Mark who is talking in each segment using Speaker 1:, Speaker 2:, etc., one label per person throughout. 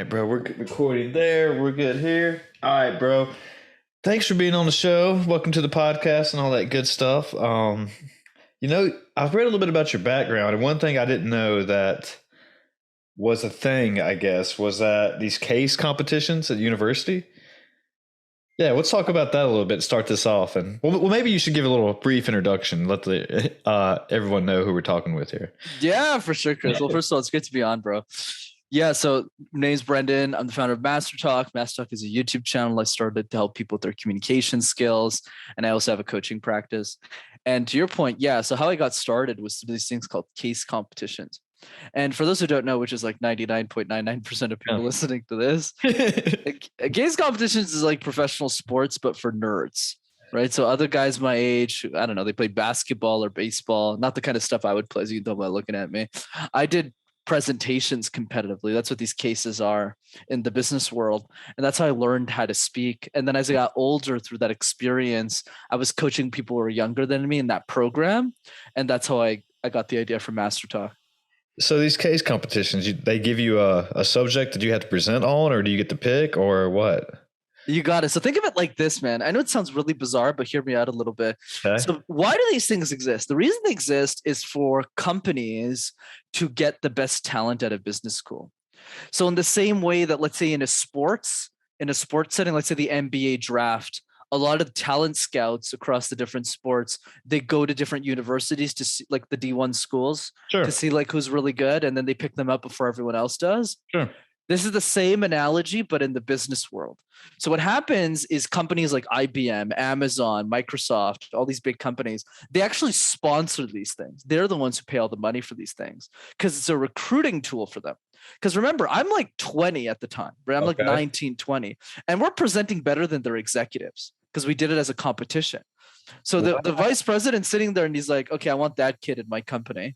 Speaker 1: right, bro. We're recording there. We're good here. All right, bro. Thanks for being on the show. Welcome to the podcast and all that good stuff. I've read a little bit about your background, and one thing I didn't know that was a thing, I guess, was that these case competitions at university. Yeah, let's talk about that a little bit to start this off. And well, maybe you should give a little brief introduction. Let everyone know who we're talking with here.
Speaker 2: Yeah, for sure, Chris. Well, first of all, it's good to be on, bro. Yeah, so my name's Brenden. I'm the founder of MasterTalk. MasterTalk is a YouTube channel I started to help people with their communication skills. And I also have a coaching practice. And to your point, yeah, so how I got started was through these things called case competitions. And for those who don't know, which is like 99.99% of people listening to this, case competitions is like professional sports, but for nerds. Right. So other guys my age, I don't know, they played basketball or baseball, not the kind of stuff I would play. So you can tell by looking at me. I did presentations competitively. That's what these cases are in the business world. And that's how I learned how to speak. And then as I got older through that experience, I was coaching people who were younger than me in that program. And that's how I got the idea for MasterTalk.
Speaker 1: So these case competitions, they give you a subject that you have to present on, or do you get to pick, or what?
Speaker 2: You got it. So think of it like this, man. I know it sounds really bizarre, but hear me out a little bit. Okay. So why do these things exist? The reason they exist is for companies to get the best talent out of business school. So in the same way that, let's say in a sports setting, let's say the NBA draft, a lot of talent scouts across the different sports, they go to different universities to see, like the D1 schools, to see like who's really good. And then they pick them up before everyone else does.
Speaker 1: Sure.
Speaker 2: This is the same analogy, but in the business world. So what happens is companies like IBM, Amazon, Microsoft, all these big companies, they actually sponsor these things. They're the ones who pay all the money for these things because it's a recruiting tool for them. Because remember, I'm like 20 at the time, right? I'm like 19, 20, and we're presenting better than their executives because we did it as a competition. So the vice president sitting there and he's like, okay, I want that kid in my company.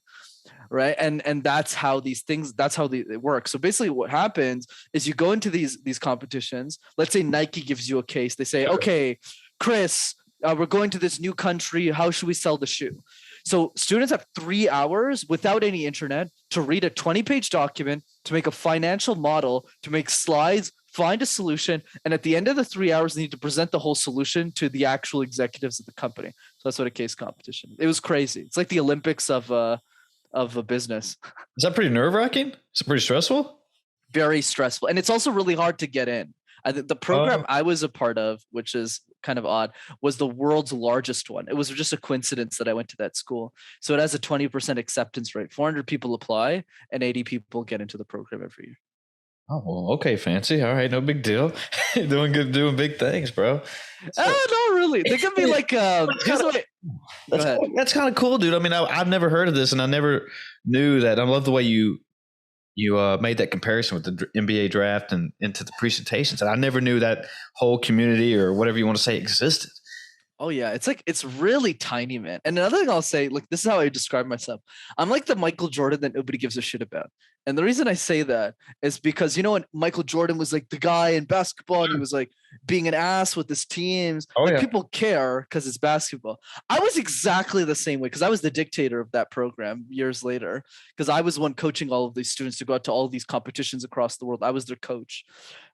Speaker 2: Right. And that's how these things, that's how they work. So basically what happens is you go into these competitions. Let's say Nike gives you a case. They say, okay, Chris, we're going to this new country. How should we sell the shoe? So students have 3 hours without any internet to read a 20-page document, to make a financial model, to make slides, find a solution. And at the end of the 3 hours, they need to present the whole solution to the actual executives of the company. So that's what a case competition is. It was crazy. It's like the Olympics of a business.
Speaker 1: Is that pretty nerve-wracking? Is it pretty stressful?
Speaker 2: Very stressful. And it's also really hard to get in. The program I was a part of, which is kind of odd, was the world's largest one. It was just a coincidence that I went to that school. So it has a 20% acceptance rate. 400 people apply and 80 people get into the program every year.
Speaker 1: Oh, well, okay, fancy. All right, no big deal. Doing good, doing big things, bro.
Speaker 2: Oh, no, really. They could be like,
Speaker 1: that's kind of cool, dude. I mean, I've never heard of this, and I never knew that. I love the way you made that comparison with the NBA draft and into the presentations. And I never knew that whole community or whatever you want to say existed.
Speaker 2: Oh yeah, it's really tiny, man. And another thing I'll say, like, this is how I describe myself. I'm like the Michael Jordan that nobody gives a shit about. And the reason I say that is because, when Michael Jordan was like the guy in basketball and he was like being an ass with his teams, people care because it's basketball. I was exactly the same way because I was the dictator of that program years later because I was one coaching all of these students to go out to all these competitions across the world. I was their coach,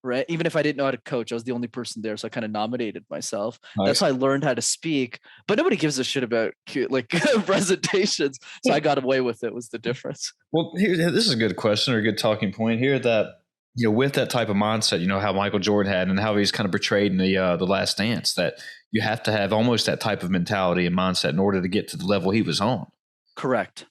Speaker 2: right? Even if I didn't know how to coach, I was the only person there. So I kind of nominated myself. Nice. That's how I learned how to speak, but nobody gives a shit about like presentations. So I got away with it was the difference.
Speaker 1: Well, this is a good question or a good talking point here that, with that type of mindset, how Michael Jordan had and how he's kind of portrayed in the Last Dance, that you have to have almost that type of mentality and mindset in order to get to the level he was on.
Speaker 2: Correct.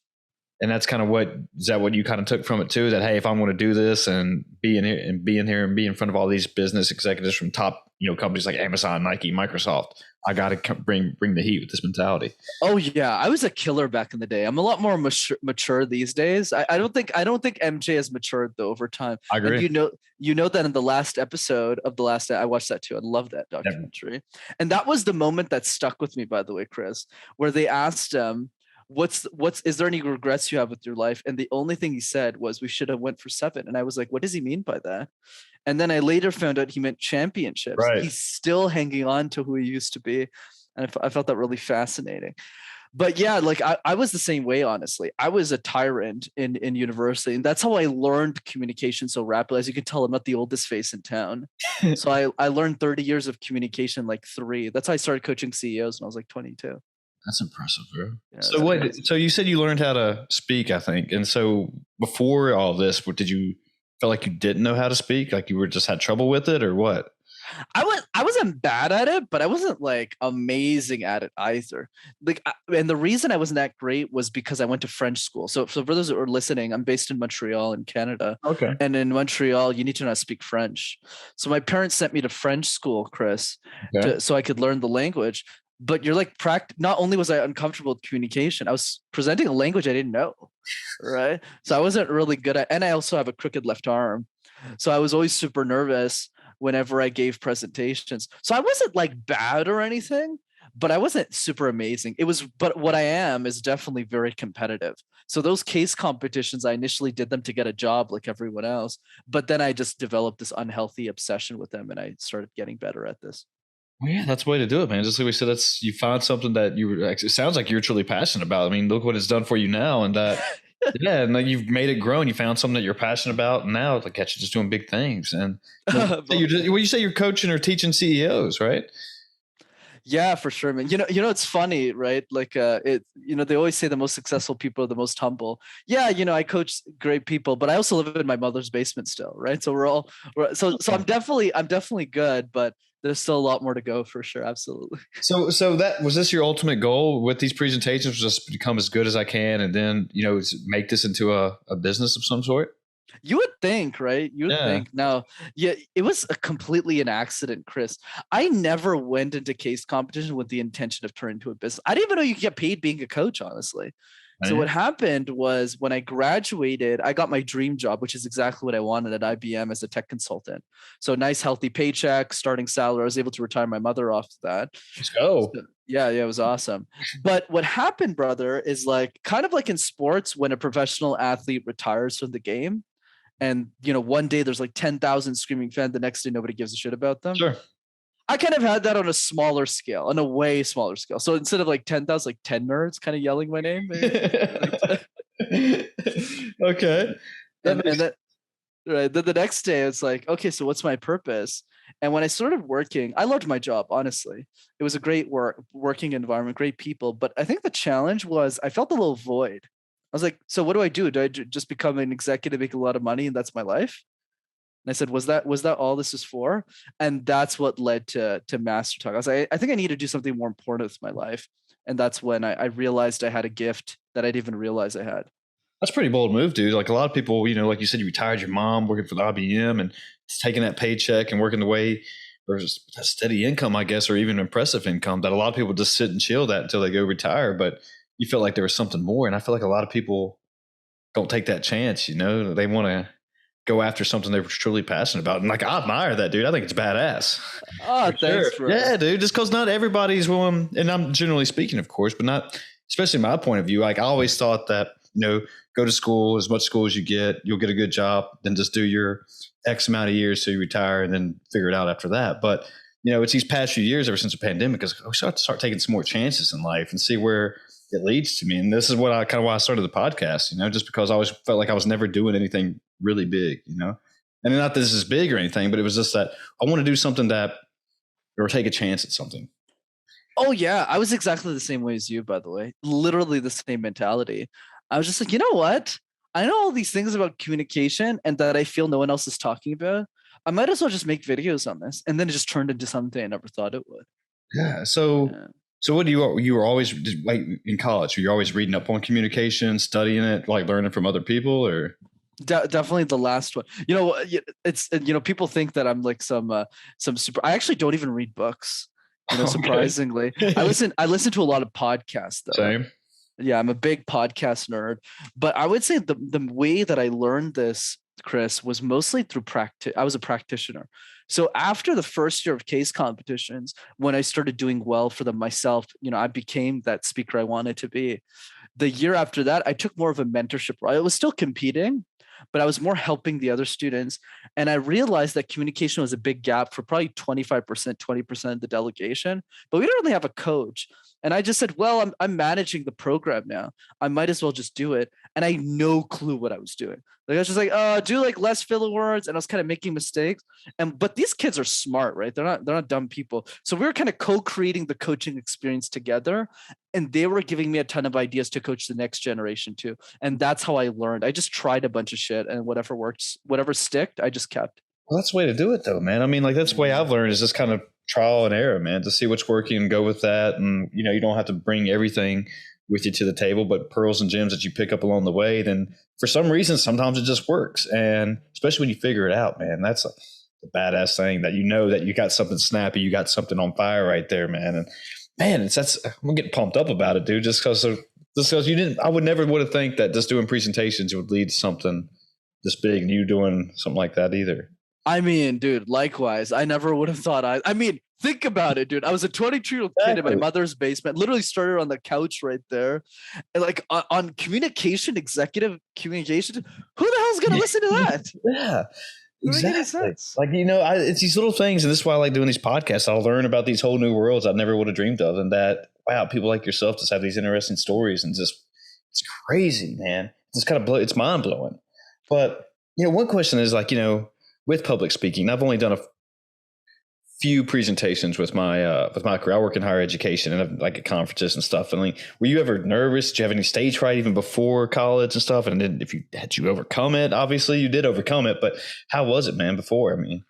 Speaker 1: And that's kind of what you kind of took from it too, that, hey, if I'm going to do this and be in here and be in front of all these business executives from top, companies like Amazon, Nike, Microsoft, I got to bring the heat with this mentality.
Speaker 2: Oh yeah. I was a killer back in the day. I'm a lot more mature these days. I don't think MJ has matured though over time.
Speaker 1: I agree.
Speaker 2: And you know that in the last episode of I watched that too. I love that documentary. Yeah. And that was the moment that stuck with me, by the way, Chris, where they asked him, is there any regrets you have with your life? And the only thing he said was, we should have went for 7. And I was like, what does he mean by that? And then I later found out he meant championships.
Speaker 1: Right.
Speaker 2: He's still hanging on to who he used to be. And I felt that really fascinating. But yeah, like I was the same way, honestly. I was a tyrant in university, and that's how I learned communication so rapidly. As you can tell, I'm not the oldest face in town. So I learned 30 years of communication like 3. That's how I started coaching CEOs when I was like 22.
Speaker 1: That's impressive, bro.
Speaker 2: Yeah,
Speaker 1: So wait, so you said you learned how to speak, I think, and so before all this, what did you feel like you didn't know how to speak? Like you were just had trouble with it, or what?
Speaker 2: I wasn't bad at it, but I wasn't like amazing at it either. Like, and the reason I wasn't that great was because I went to French school. So for those that are listening, I'm based in Montreal in Canada,
Speaker 1: Okay.
Speaker 2: and in Montreal, you need to know how to speak French. So my parents sent me to French school, Chris,
Speaker 1: Okay.
Speaker 2: so I could learn the language. But you're like, not only was I uncomfortable with communication, I was presenting a language I didn't know, right? So I wasn't really good at, and I also have a crooked left arm. So I was always super nervous whenever I gave presentations. So I wasn't like bad or anything, but I wasn't super amazing. But what I am is definitely very competitive. So those case competitions, I initially did them to get a job like everyone else, but then I just developed this unhealthy obsession with them and I started getting better at this.
Speaker 1: Well, yeah, that's the way to do it, man. Just like we said, that's you found something that you were. It sounds like you're truly passionate about. I mean, look what it's done for you now, and that yeah, and like you've made it grow, and you found something that you're passionate about, and now like got you just doing big things. And you say you're coaching or teaching CEOs, right?
Speaker 2: Yeah, for sure, man. It's funny, right? Like, they always say the most successful people are the most humble. Yeah, I coach great people, but I also live in my mother's basement still, right? So I'm definitely good, but there's still a lot more to go for sure. Absolutely.
Speaker 1: So that was this your ultimate goal with these presentations? Was just become as good as I can, and then make this into a business of some sort.
Speaker 2: You would think, right? You would think. No, yeah, it was completely an accident, Chris. I never went into case competition with the intention of turning into a business. I didn't even know you could get paid being a coach, honestly. So what happened was when I graduated, I got my dream job, which is exactly what I wanted at IBM as a tech consultant. So nice, healthy paycheck, starting salary. I was able to retire my mother off that.
Speaker 1: Let's go.
Speaker 2: So, yeah, it was awesome. But what happened, brother, is like kind of like in sports when a professional athlete retires from the game. And one day there's like 10,000 screaming fans. The next day nobody gives a shit about them.
Speaker 1: Sure.
Speaker 2: I kind of had that on a smaller scale, on a way smaller scale. So instead of like 10,000, like 10 nerds kind of yelling my name.
Speaker 1: Okay.
Speaker 2: And then, right. Then the next day it's like, okay, so what's my purpose? And when I started working, I loved my job, honestly. It was a great working environment, great people. But I think the challenge was I felt a little void. I was like, so what do I do? Do I just become an executive, make a lot of money, and that's my life? And I said, was that all this is for? And that's what led to MasterTalk. I was like, I think I need to do something more important with my life. And that's when I realized I had a gift that I didn't even realize I had.
Speaker 1: That's a pretty bold move, dude. Like a lot of people, like you said, you retired your mom working for the IBM and taking that paycheck and working the way there's a steady income, I guess, or even impressive income that a lot of people just sit and chill that until they go retire. But you felt like there was something more. And I feel like a lot of people don't take that chance. They want to go after something they're truly passionate about. And like, I admire that, dude. I think it's badass.
Speaker 2: Oh, thanks,
Speaker 1: sure. Yeah, dude. Just because not everybody's willing, and I'm generally speaking, of course, but not, especially my point of view. Like I always thought that, go to school, as much school as you get, you'll get a good job, then just do your X amount of years till you retire and then figure it out after that. But, it's these past few years ever since the pandemic, because we start taking some more chances in life and see where it leads to me. And this is why I started the podcast, just because I always felt like I was never doing anything really big, and not that this is big or anything, but it was just that I want to do something or take a chance at something.
Speaker 2: Oh yeah. I was exactly the same way as you, by the way, literally the same mentality. I was just like, you know what? I know all these things about communication and that I feel no one else is talking about. I might as well just make videos on this. And then it just turned into something I never thought it would.
Speaker 1: Yeah. So what you were always like in college? Were you always reading up on communication, studying it, like learning from other people, or?
Speaker 2: Definitely the last one. It's people think that I'm like some super. I actually don't even read books. Surprisingly, I listen to a lot of podcasts though.
Speaker 1: Same.
Speaker 2: Yeah, I'm a big podcast nerd, but I would say the way that I learned this, Chris, was mostly through practice. I was a practitioner. So after the first year of case competitions, when I started doing well for them myself, I became that speaker I wanted to be. The year after that, I took more of a mentorship role. I was still competing, but I was more helping the other students. And I realized that communication was a big gap for probably 25%, 20% of the delegation, but we don't really have a coach. And I just said, well, I'm managing the program now. I might as well just do it. And I had no clue what I was doing. Like I was just like, do like less filler words. And I was kind of making mistakes. But these kids are smart, right? They're not dumb people. So we were kind of co-creating the coaching experience together. And they were giving me a ton of ideas to coach the next generation too. And that's how I learned. I just tried a bunch of shit, and whatever works, whatever sticked, I just kept.
Speaker 1: Well, that's the way to do it, though, man. I mean, like that's the way I've learned is just kind of trial and error, man, to see what's working and go with that. And you don't have to bring everything with you to the table, but pearls and gems that you pick up along the way. Then for some reason, sometimes it just works, and especially when you figure it out, man, that's a badass thing that that you got something snappy, you got something on fire right there, man. And man, I'm getting pumped up about it, dude. Just because you didn't, I would never would have think that just doing presentations would lead to something this big, and you doing something like that either.
Speaker 2: I mean, dude, likewise. I never would have thought I mean, think about it, dude. I was a 22-year-old kid in my mother's basement, literally started on the couch right there. And like on executive communication, who the hell's going to listen to that?
Speaker 1: Yeah. Exactly. Like, it's these little things, and this is why I like doing these podcasts. I'll learn about these whole new worlds I never would have dreamed of. And that, wow, people like yourself just have these interesting stories, and just, it's crazy, man. It's kind of it's mind blowing. But, one question is like, with public speaking, I've only done a few presentations with my career. I work in higher education and like at conferences and stuff. And like, were you ever nervous? Did you have any stage fright even before college and stuff? And then had you overcome it? Obviously you did overcome it, but how was it, man, before? I mean,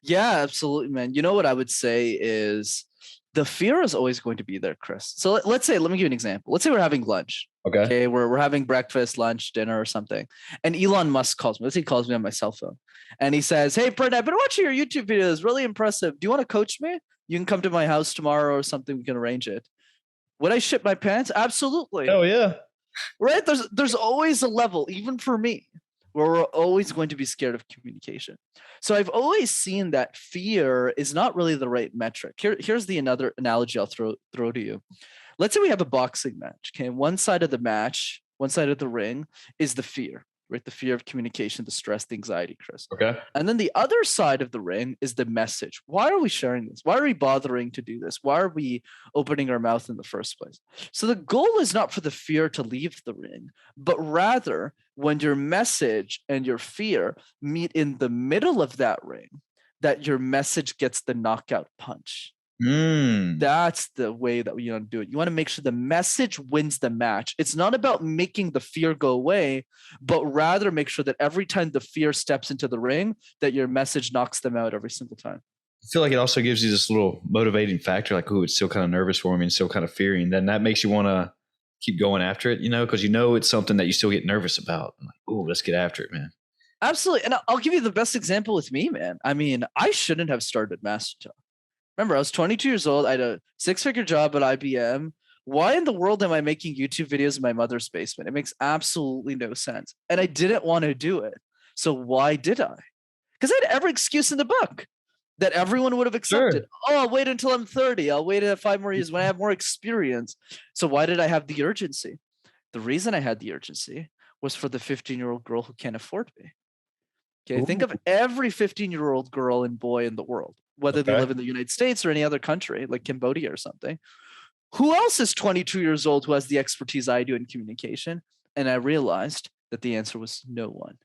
Speaker 2: yeah, absolutely, man. You know what I would say is the fear is always going to be there, Chris. So let me give you an example. Let's say we're having lunch. Okay. We're having breakfast, lunch, dinner, or something. And Elon Musk calls me. Let's say he calls me on my cell phone. And he says, hey, Brenden, I've been watching your YouTube videos. Really impressive. Do you want to coach me? You can come to my house tomorrow or something. We can arrange it. Would I shit my pants? Absolutely.
Speaker 1: Oh, yeah.
Speaker 2: Right? There's always a level, even for me, where we're always going to be scared of communication. So I've always seen that fear is not really the right metric. Here's another analogy I'll throw to you. Let's say we have a boxing match. Okay, one side of the match, one side of the ring is the fear, right? The fear of communication, the stress, the anxiety, Chris.
Speaker 1: Okay.
Speaker 2: And then the other side of the ring is the message. Why are we sharing this? Why are we bothering to do this? Why are we opening our mouth in the first place? So the goal is not for the fear to leave the ring, but rather when your message and your fear meet in the middle of that ring, that your message gets the knockout punch. That's the way that you want to do it. You want to make sure the message wins the match. It's not about making the fear go away, but rather make sure that every time the fear steps into the ring, that your message knocks them out every single time.
Speaker 1: I feel like it also gives you this little motivating factor, like, oh, it's still kind of nervous for me and still kind of fearing. Then that makes you want to keep going after it, because it's something that you still get nervous about. I'm like, oh, let's get after it, man.
Speaker 2: Absolutely. And I'll give you the best example with me, man. I mean, I shouldn't have started MasterTalk. Remember, I was 22 years old. I had a 6-figure job at IBM. Why in the world am I making YouTube videos in my mother's basement? It makes absolutely no sense. And I didn't want to do it. So why did I? Because I had every excuse in the book that everyone would have accepted. Sure. Oh, I'll wait until I'm 30. I'll wait 5 more years when I have more experience. So why did I have the urgency? The reason I had the urgency was for the 15-year-old girl who can't afford me. Okay, think of every 15-year-old girl and boy in the world, whether they live in the United States or any other country, like Cambodia or something. Who else is 22 years old who has the expertise I do in communication? And I realized that the answer was no one.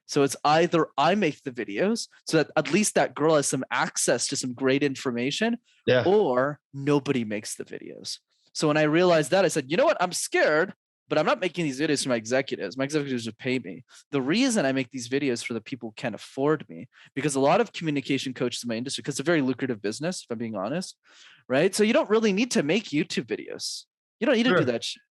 Speaker 2: So it's either I make the videos so that at least that girl has some access to some great information, or nobody makes the videos. So when I realized that, I said, you know what? I'm scared, but I'm not making these videos for my executives. My executives would pay me. The reason I make these videos for the people who can't afford me, because a lot of communication coaches in my industry, because it's a very lucrative business, if I'm being honest, right? So you don't really need to make YouTube videos. You don't need to do that shit.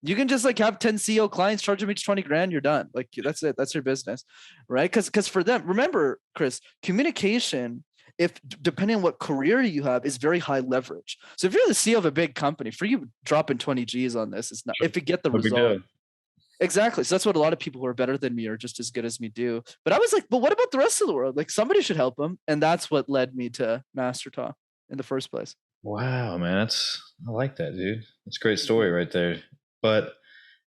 Speaker 2: You can just like have 10 CEO clients, charge them each 20 grand, you're done. Like that's it. That's your business, right? Because for them, remember, Chris, communication, if depending on what career you have, is very high leverage. So if you're the CEO of a big company, for you dropping 20 G's on this, it's not if you get the result. Exactly. So that's what a lot of people who are better than me or just as good as me do. But I was like, but what about the rest of the world? Like somebody should help them. And that's what led me to MasterTalk in the first place.
Speaker 1: Wow, man. I like that, dude. That's a great story right there. But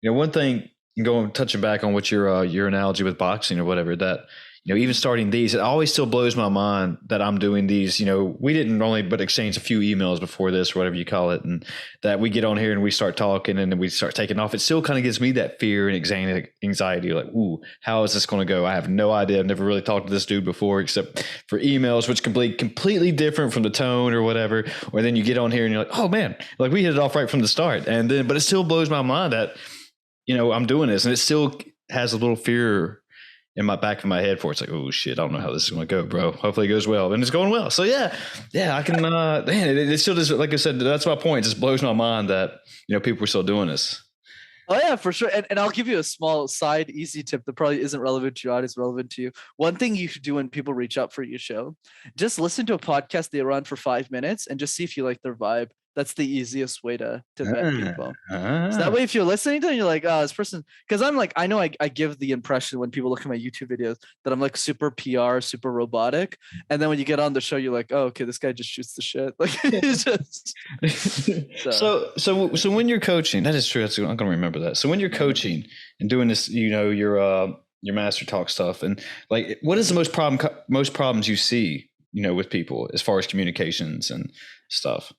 Speaker 1: one thing going touching back on what your analogy with boxing or whatever, that even starting these, it always still blows my mind that I'm doing these. We didn't only but exchange a few emails before this, or whatever you call it, and that we get on here and we start talking and then we start taking off. It still kind of gives me that fear and anxiety, like, ooh, how is this going to go? I have no idea. I've never really talked to this dude before, except for emails, which can be completely different from the tone or whatever. Or then you get on here and you're like, oh man, like we hit it off right from the start. And then, but it still blows my mind that I'm doing this, and it still has a little fear in my back of my head for it's like, oh shit, I don't know how this is going to go, bro. Hopefully it goes well. And it's going well. So yeah, I can, man, it still does. Like I said, that's my point. It just blows my mind that, people are still doing this.
Speaker 2: Oh yeah, for sure. And I'll give you a small side easy tip that probably isn't relevant to your audience, relevant to you. One thing you should do when people reach out for your show, just listen to a podcast they run for 5 minutes and just see if you like their vibe. That's the easiest way to vet people. So that way, if you're listening to it, you're like, oh, this person, because I'm like, I know I give the impression when people look at my YouTube videos that I'm like super PR, super robotic. And then when you get on the show, you're like, oh, okay, this guy just shoots the shit. Like, it's just
Speaker 1: so when you're coaching, that is true. I'm going to remember that. So when you're coaching and doing this, your MasterTalk stuff, and like, what is the most problems you see, with people as far as communications and stuff?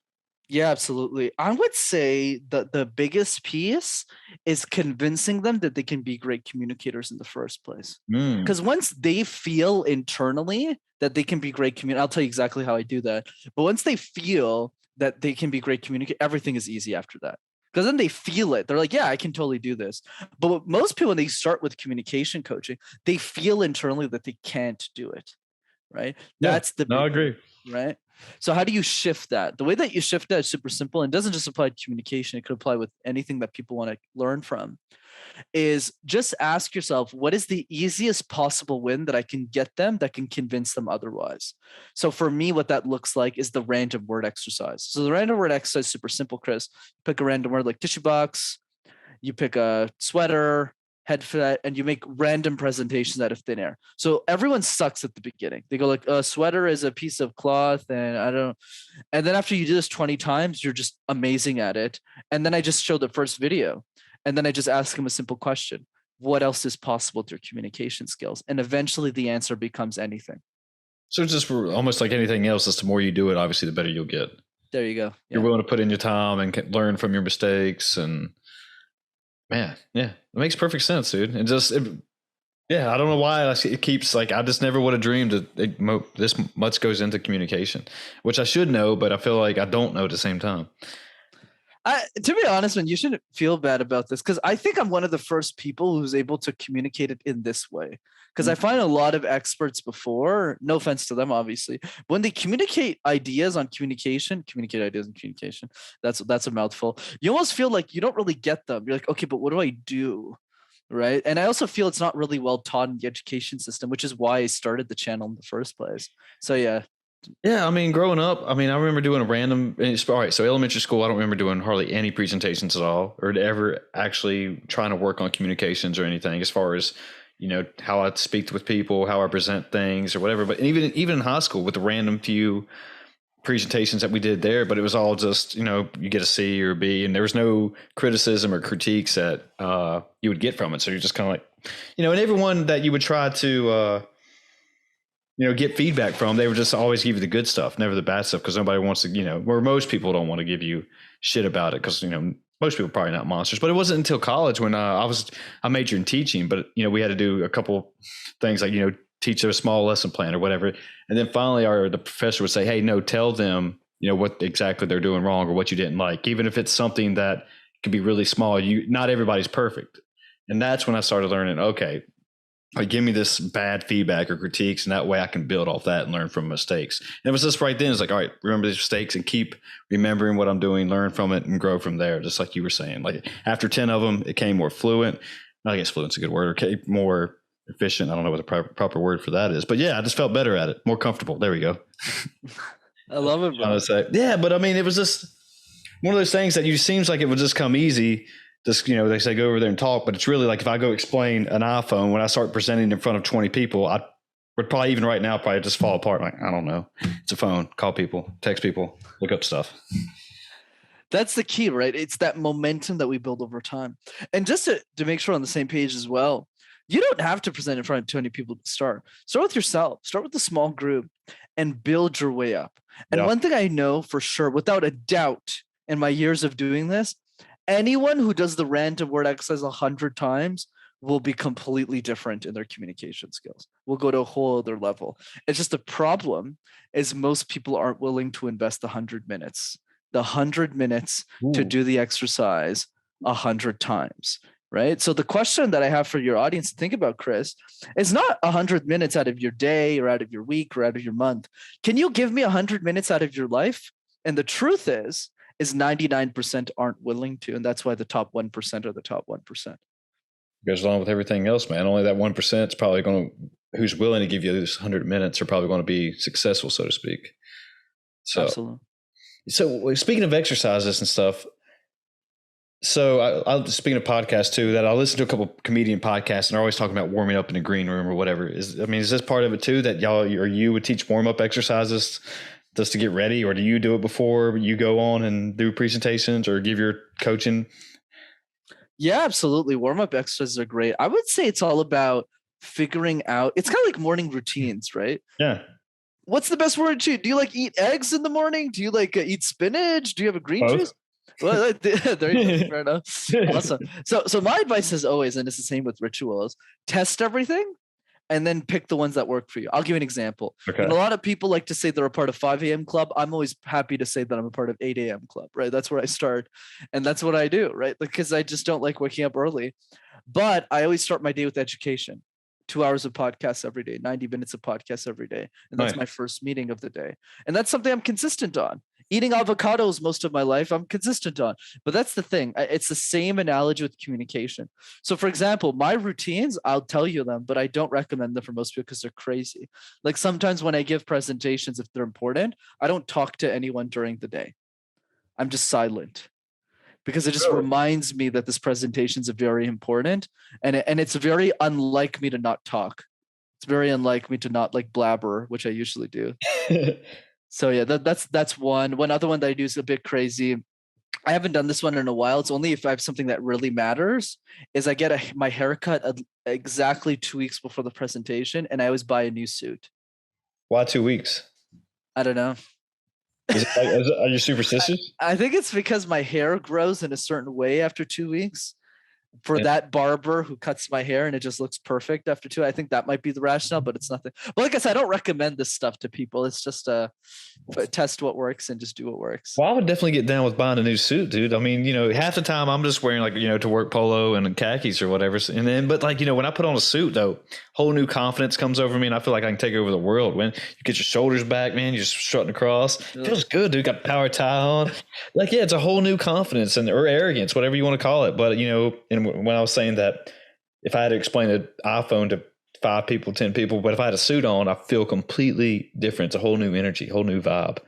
Speaker 2: Yeah, absolutely. I would say that the biggest piece is convincing them that they can be great communicators in the first place. Because once they feel internally that they can be great communicators, I'll tell you exactly how I do that. But once they feel that they can be great communicators, everything is easy after that. Because then they feel it. They're like, yeah, I can totally do this. But most people, when they start with communication coaching, they feel internally that they can't do it. Right?
Speaker 1: Yeah,
Speaker 2: That's the
Speaker 1: I agree.
Speaker 2: Right? So how do you shift that? The way that you shift that is super simple, and doesn't just apply to communication. It could apply with anything that people want to learn from. Is just ask yourself, what is the easiest possible win that I can get them that can convince them otherwise? So for me, what that looks like is the random word exercise. So the random word exercise is super simple, Chris. Pick a random word like tissue box. You pick a sweater, headset, and you make random presentations out of thin air. So everyone sucks at the beginning. They go like, a sweater is a piece of cloth, and I don't. And then after you do this 20 times, you're just amazing at it. And then I just show the first video, and then I just ask them a simple question: what else is possible with your communication skills? And eventually, the answer becomes anything.
Speaker 1: So it's just almost like anything else. As the more you do it, obviously, the better you'll get.
Speaker 2: There you go. Yeah.
Speaker 1: You're willing to put in your time and learn from your mistakes and. Man, yeah, it makes perfect sense, dude. I don't know why it keeps like, I just never would have dreamed that this much goes into communication, which I should know, but I feel like I don't know at the same time.
Speaker 2: To be honest, man, you shouldn't feel bad about this, because I think I'm one of the first people who's able to communicate it in this way. Because I find a lot of experts before, no offense to them, obviously, when they communicate ideas on communication, that's a mouthful. You almost feel like you don't really get them. You're like, okay, but what do I do? Right. And I also feel it's not really well taught in the education system, which is why I started the channel in the first place. So yeah.
Speaker 1: Yeah, I mean, growing up, I remember doing a random. All right, so elementary school, I don't remember doing hardly any presentations at all, or ever actually trying to work on communications or anything, as far as how I speak with people, how I present things, or whatever. But even in high school, with the random few presentations that we did there, but it was all just you get a C or a B, and there was no criticism or critiques that you would get from it. So you're just kind of like, and everyone that you would try to. Get feedback from, they would just always give you the good stuff, never the bad stuff, because nobody wants to, where most people don't want to give you shit about it, because, most people are probably not monsters. But it wasn't until college when I majored in teaching, but, we had to do a couple things like, teach a small lesson plan or whatever. And then finally the professor would say, hey, no, tell them, what exactly they're doing wrong or what you didn't like, even if it's something that can be really small. Not everybody's perfect. And that's when I started learning, okay, like, give me this bad feedback or critiques, and that way I can build off that and learn from mistakes. And it was just right then. It's like, all right, remember these mistakes and keep remembering what I'm doing, learn from it, and grow from there. Just like you were saying, like after 10 of them, it came more fluent. I guess fluent's a good word. Okay, more efficient. I don't know what the proper word for that is, but yeah, I just felt better at it, more comfortable. There we go.
Speaker 2: I love it, bro.
Speaker 1: Yeah, but it was just one of those things that seems like it would just come easy. Just, they say go over there and talk, but it's really like if I go explain an iPhone, when I start presenting in front of 20 people, I would probably even right now probably just fall apart. Like, I don't know. It's a phone. Call people, text people, look up stuff.
Speaker 2: That's the key, right? It's that momentum that we build over time. And just to make sure on the same page as well, you don't have to present in front of 20 people to start. Start with yourself, start with a small group and build your way up. And
Speaker 1: Yeah.
Speaker 2: one thing I know for sure, without a doubt, in my years of doing this, anyone who does the random word exercise 100 times will be completely different in their communication skills. We'll go to a whole other level. It's just the problem is most people aren't willing to invest the 100 minutes, to do the exercise 100 times, right? So the question that I have for your audience to think about, Chris, is not 100 minutes out of your day or out of your week or out of your month. Can you give me 100 minutes out of your life? And the truth is 99% aren't willing to. And that's why the top 1% are the top 1%.
Speaker 1: Goes along with everything else, man. Only that 1% is probably going to, who's willing to give you those 100 minutes are probably going to be successful, so to speak. So,
Speaker 2: absolutely.
Speaker 1: So speaking of exercises and stuff, so I speaking of podcasts too, that I listen to a couple comedian podcasts and they're always talking about warming up in the green room or whatever. Is this part of it too, that y'all or you would teach warm up exercises just to get ready, or do you do it before you go on and do presentations or give your coaching?
Speaker 2: Yeah, absolutely. Warm up exercises are great. I would say it's all about figuring out. It's kind of like morning routines, right?
Speaker 1: Yeah.
Speaker 2: What's the best morning routine? Do you like eat eggs in the morning? Do you like eat spinach? Do you have a green
Speaker 1: Both.
Speaker 2: juice? Well, there you go. Fair enough. Awesome. So my advice is always, and it's the same with rituals, test everything and then pick the ones that work for you. I'll give you an example.
Speaker 1: Okay.
Speaker 2: And a lot of people like to say they're a part of 5 a.m. club. I'm always happy to say that I'm a part of 8 a.m. club, right? That's where I start. And that's what I do, right? Because I just don't like waking up early. But I always start my day with education. 2 hours of podcasts every day, 90 minutes of podcasts every day. And that's my first meeting of the day. And that's something I'm consistent on. Eating avocados most of my life, I'm consistent on. But that's the thing. It's the same analogy with communication. So for example, my routines, I'll tell you them, but I don't recommend them for most people because they're crazy. Like sometimes when I give presentations, if they're important, I don't talk to anyone during the day. I'm just silent. Because it just reminds me that this presentation is very important, and it's very unlike me to not talk. It's very unlike me to not like blabber, which I usually do. So yeah, that's one. One other one that I do is a bit crazy. I haven't done this one in a while. It's only if I have something that really matters. Is I get my haircut exactly 2 weeks before the presentation, and I always buy a new suit.
Speaker 1: Why 2 weeks?
Speaker 2: I don't know.
Speaker 1: Are you superstitious?
Speaker 2: I think it's because my hair grows in a certain way after 2 weeks. For that barber who cuts my hair and it just looks perfect after 2, I think that might be the rationale, but it's nothing. But like I said, I don't recommend this stuff to people. It's just test what works and just do what works.
Speaker 1: Well, I would definitely get down with buying a new suit, dude. I mean, half the time I'm just wearing to work polo and khakis or whatever. And then, but when I put on a suit though, whole new confidence comes over me and I feel like I can take over the world. When you get your shoulders back, man, you're just strutting across. It feels good, dude. Got power tie on. It's a whole new confidence or arrogance, whatever you want to call it. But, and when I was saying that, if I had to explain an iPhone to 5 people, 10 people, but if I had a suit on, I feel completely different. It's a whole new energy, whole new vibe.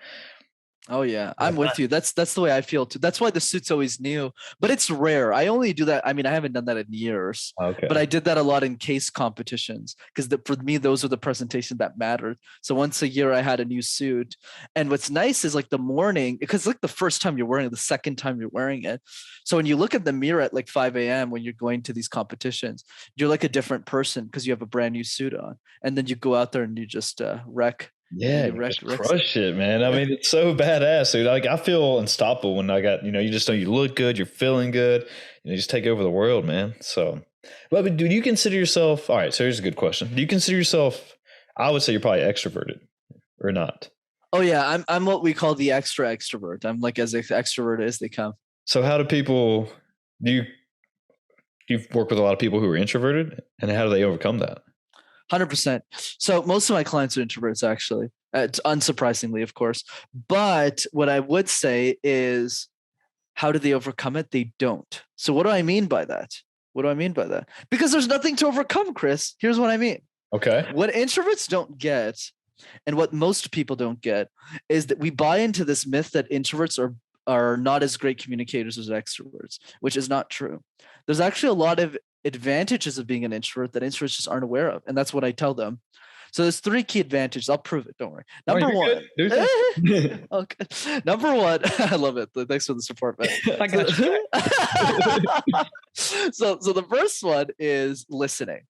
Speaker 2: Oh yeah, I'm with you. That's the way I feel too. That's why the suit's always new, but it's rare. I only do that. I mean, I haven't done that in years, but I did that a lot in case competitions because for me, those are the presentations that mattered. So once a year I had a new suit. And what's nice is like the morning, because like the first time you're wearing it, the second time you're wearing it. So when you look at the mirror at like 5 a.m. when you're going to these competitions, you're like a different person because you have a brand new suit on. And then you go out there and you just wreck.
Speaker 1: Yeah, just crush it, man. I mean, it's so badass, dude. I feel unstoppable when I got, you just know you look good, you're feeling good, you just take over the world, man. So, but do you consider yourself, all right, so here's a good question. Do you consider yourself, I would say you're probably extroverted or not?
Speaker 2: Oh yeah, I'm what we call the extrovert. I'm like as extroverted as they come.
Speaker 1: So how do people, do you work with a lot of people who are introverted, and how do they overcome that?
Speaker 2: 100%. So most of my clients are introverts, actually, unsurprisingly, of course. But what I would say is, how do they overcome it? They don't. So what do I mean by that? Because there's nothing to overcome, Chris. Here's what I mean.
Speaker 1: Okay.
Speaker 2: What introverts don't get, and what most people don't get, is that we buy into this myth that introverts are not as great communicators as extroverts, which is not true. There's actually a lot of advantages of being an introvert that introverts just aren't aware of. And that's what I tell them. So there's 3 key advantages. I'll prove it. Don't worry.
Speaker 1: Oh,
Speaker 2: Number
Speaker 1: you're
Speaker 2: one.
Speaker 1: good.
Speaker 2: Okay. Number one. I love it. Thanks for the support, man.
Speaker 1: I got you.
Speaker 2: So the first one is listening.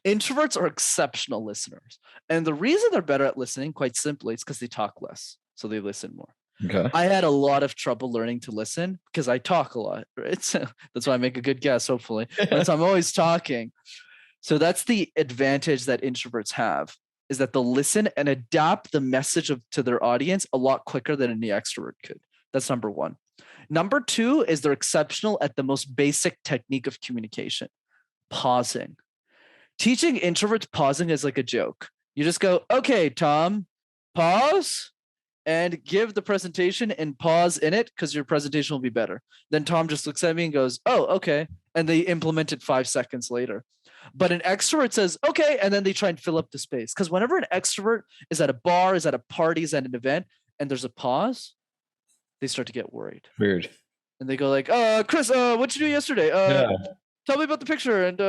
Speaker 2: Introverts are exceptional listeners. And the reason they're better at listening, quite simply, is because they talk less. So they listen more.
Speaker 1: Okay.
Speaker 2: I had a lot of trouble learning to listen because I talk a lot, right? So that's why I make a good guess, hopefully. But I'm always talking. So that's the advantage that introverts have, is that they'll listen and adapt the message to their audience a lot quicker than any extrovert could. That's number one. Number two is they're exceptional at the most basic technique of communication, pausing. Teaching introverts pausing is like a joke. You just go, okay, Tom, pause and give the presentation and pause in it because your presentation will be better. Then Tom just looks at me and goes, oh, okay. And they implement it 5 seconds later. But an extrovert says, okay, and then they try and fill up the space. Because whenever an extrovert is at a bar, is at a party, is at an event, and there's a pause, they start to get worried.
Speaker 1: Weird.
Speaker 2: And they go like, Chris, what'd you do yesterday? Tell me about the picture. And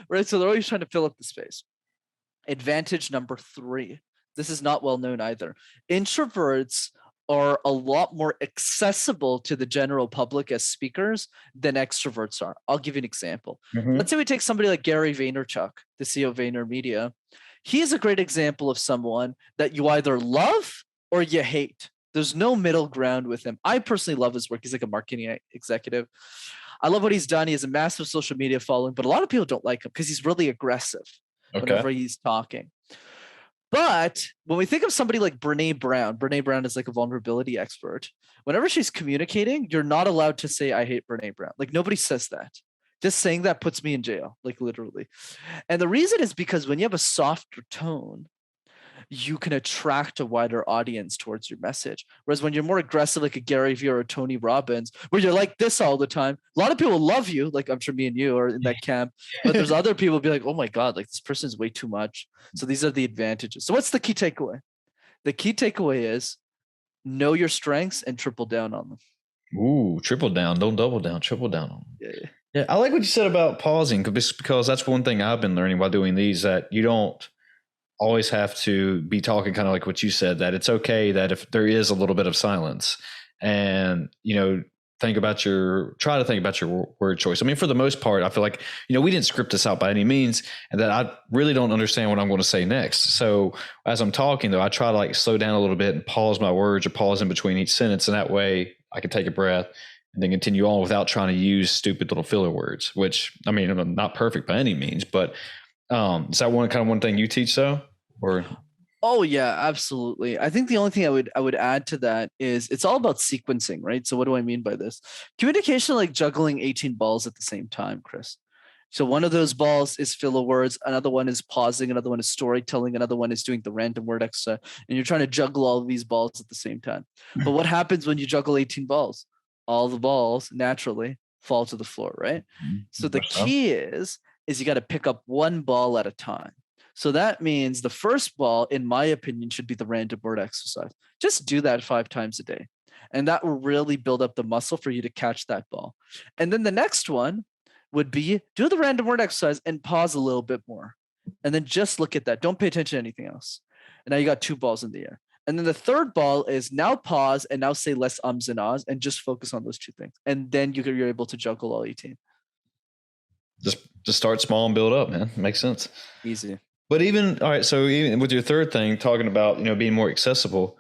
Speaker 2: right. So they're always trying to fill up the space. Advantage number 3. This is not well known either. Introverts are a lot more accessible to the general public as speakers than extroverts are. I'll give you an example.
Speaker 1: Mhm.
Speaker 2: Let's say we take somebody like Gary Vaynerchuk, the CEO of VaynerMedia. He's a great example of someone that you either love or you hate. There's no middle ground with him. I personally love his work. He's like a marketing executive. I love what he's done. He has a massive social media following, but a lot of people don't like him because he's really aggressive whenever he's talking. But when we think of somebody like Brene Brown is like a vulnerability expert. Whenever she's communicating, you're not allowed to say, I hate Brene Brown. Like nobody says that. Just saying that puts me in jail, like literally. And the reason is because when you have a softer tone, you can attract a wider audience towards your message. Whereas when you're more aggressive, like a Gary Vee or a Tony Robbins, where you're like this all the time, a lot of people love you, like I'm sure me and you are in that camp, but there's other people be like, oh my God, like this person's way too much. So these are the advantages. So what's the key takeaway? The key takeaway is know your strengths and triple down on them.
Speaker 1: Ooh, triple down. Don't double down, triple down on them.
Speaker 2: Yeah.
Speaker 1: I like what you said about pausing because that's one thing I've been learning while doing these, that you don't always have to be talking, kind of like what you said, that it's okay that if there is a little bit of silence, and try to think about your word choice. I mean, for the most part, I feel like we didn't script this out by any means, and that I really don't understand what I'm going to say next. So as I'm talking, though, I try to like slow down a little bit and pause my words or pause in between each sentence, and that way I can take a breath and then continue on without trying to use stupid little filler words. Which, I mean, I'm not perfect by any means, but is that one thing you teach though? Or
Speaker 2: oh yeah, absolutely. I think the only thing I would add to that is it's all about sequencing, right? So what do I mean by this? Communication, like juggling 18 balls at the same time, Chris. So one of those balls is filler words, another one is pausing, another one is storytelling, another one is doing the random word exercise, and you're trying to juggle all of these balls at the same time. But what happens when you juggle 18 balls? All the balls naturally fall to the floor, right? So the key is you got to pick up one ball at a time. So that means the first ball, in my opinion, should be the random word exercise. Just do that 5 times a day. And that will really build up the muscle for you to catch that ball. And then the next one would be do the random word exercise and pause a little bit more. And then just look at that. Don't pay attention to anything else. And now you got 2 balls in the air. And then the third ball is now pause and now say less ums and ahs and just focus on those 2 things. And then you're able to juggle all 18. Just
Speaker 1: start small and build up, man. Makes sense.
Speaker 2: Easy.
Speaker 1: But even with your third thing, talking about being more accessible,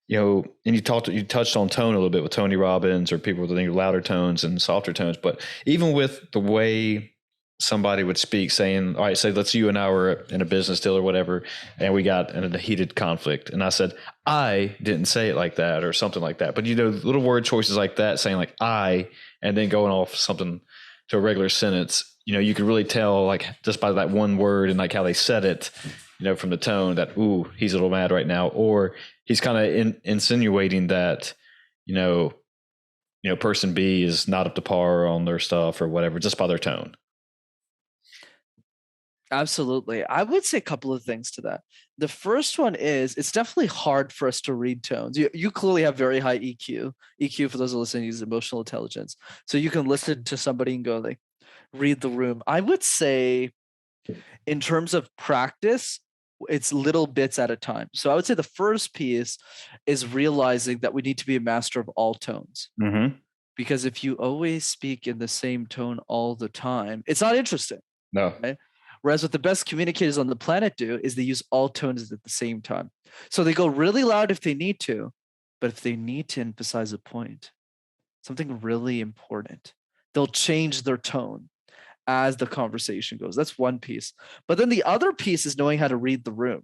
Speaker 1: and you touched on tone a little bit with Tony Robbins or people with louder tones and softer tones. But even with the way somebody would speak, saying, "All right, say let's you and I were in a business deal or whatever, and we got in a heated conflict," and I said, "I didn't say it like that," or something like that. But little word choices like that, saying like "I," and then going off something to a regular sentence. You could really tell, like, just by that one word and like how they said it, from the tone that, ooh, he's a little mad right now, or he's kind of insinuating that, person B is not up to par on their stuff or whatever, just by their tone.
Speaker 2: Absolutely. I would say a couple of things to that. The first one is it's definitely hard for us to read tones. You clearly have very high EQ. EQ, for those who are listening, is emotional intelligence. So you can listen to somebody and go like, read the room. I would say in terms of practice, It's little bits at a time. So I would say the first piece is realizing that we need to be a master of all tones.
Speaker 1: Mm-hmm.
Speaker 2: Because if you always speak in the same tone all the time, it's not interesting.
Speaker 1: No.
Speaker 2: Right? Whereas what the best communicators on the planet do is they use all tones at the same time. So they go really loud if they need to, but if they need to emphasize a point, something really important, they'll change their tone as the conversation goes. That's one piece. But then the other piece is knowing how to read the room.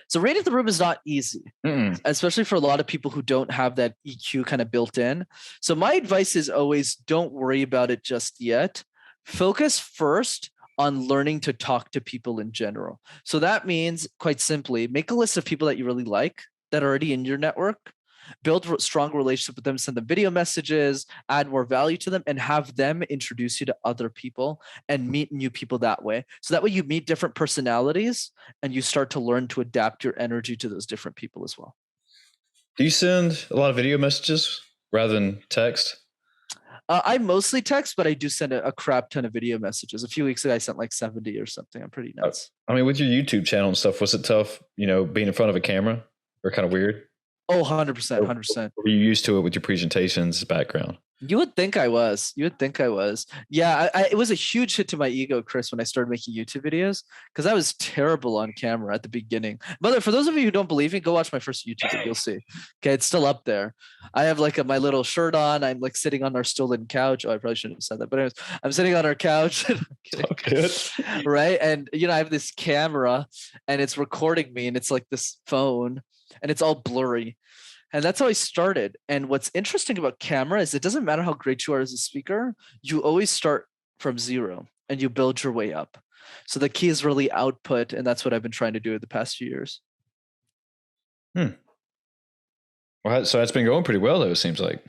Speaker 2: So reading the room is not easy, especially for a lot of people who don't have that EQ kind of built in. So my advice is always don't worry about it just yet. Focus first on learning to talk to people in general. So that means, quite simply, make a list of people that you really like that are already in your network, build a strong relationship with them, send them video messages, add more value to them, and have them introduce you to other people and meet new people that way. So that way you meet different personalities and you start to learn to adapt your energy to those different people as well.
Speaker 1: Do you send a lot of video messages rather than text?
Speaker 2: I mostly text, but I do send a crap ton of video messages. A few weeks ago, I sent like 70 or something. I'm pretty nuts.
Speaker 1: I mean, with your YouTube channel and stuff, was it tough, being in front of a camera, or kind of weird?
Speaker 2: Oh, 100%, 100%.
Speaker 1: Were you used to it with your presentations background?
Speaker 2: You would think I was. Yeah, it was a huge hit to my ego, Chris, when I started making YouTube videos, because I was terrible on camera at the beginning. But for those of you who don't believe me, go watch my first YouTube video. You'll see. Okay, it's still up there. I have like my little shirt on. I'm like sitting on our stolen couch. Oh, I probably shouldn't have said that. But anyways, I'm sitting on our couch.
Speaker 1: Good.
Speaker 2: Right? And, I have this camera and it's recording me and it's like this phone and it's all blurry. And that's how I started. And what's interesting about camera is it doesn't matter how great you are as a speaker, you always start from zero and you build your way up. So the key is really output. And that's what I've been trying to do the past few years.
Speaker 1: Well, so that's been going pretty well, though, it seems like.